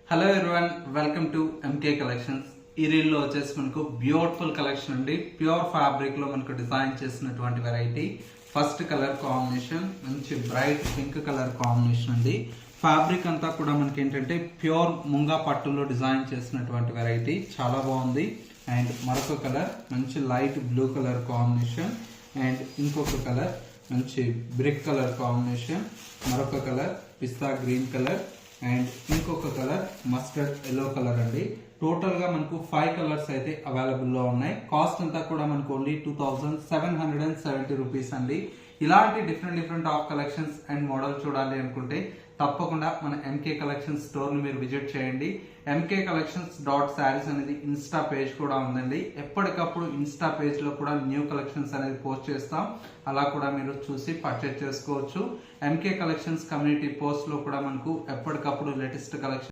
Hello everyone, welcome to MK collections. ఈ reel లో వచ్చేసి మనకు బ్యూటిఫుల్ కలెక్షన్ అండి. ప్యూర్ ఫ్యాబ్రిక్ లో మనకు డిజైన్ చేసినటువంటి వెరైటీ. ఫస్ట్ కలర్ కాంబినేషన్ మంచి బ్రైట్ పింక్ కలర్ కాంబినేషన్ అండి. ఫ్యాబ్రిక్ అంతా కూడా మనకి ఏంటంటే ప్యూర్ ముంగా పట్టులో డిజైన్ చేసినటువంటి వెరైటీ, చాలా బాగుంది. అండ్ మరొక కలర్ మంచి light blue colour combination. And ఇంకొక కలర్ మంచి బ్రిక్ కలర్ కాంబినేషన్. మరొక colour pista green colour. And ఇంకొక కలర్ మస్టర్డ్ ఎల్లో కలర్ అండి. టోటల్ గా మనకు 5 కలర్స్ అయితే అవైలబుల్ లో ఉన్నాయి. కాస్ట్ అంతా కూడా మనకు ఓన్లీ 2770 రూపీస్ అండి. ఇలాంటి different of collections and model చూడాలి అనుకుంటే తప్పకుండా మన ఎంకే కలెక్షన్స్ స్టోర్ ని మీరు విజిట్ చేయండి. ఎంకే కలెక్షన్స్ .sarees అనేది ఇన్స్టా పేజ్ కూడా ఉందండి. ఎప్పటికప్పుడు ఇన్స్టా పేజ్ లో కూడా న్యూ కలెక్షన్స్ అనేది పోస్ట్ చేస్తాం. అలా కూడా మీరు చూసి పర్చేజ్ చేసుకోవచ్చు. ఎంకే కలెక్షన్స్ కమ్యూనిటీ పోస్ట్ లో కూడా మనకు ఎప్పటికప్పుడు లేటెస్ట్ కలెక్షన్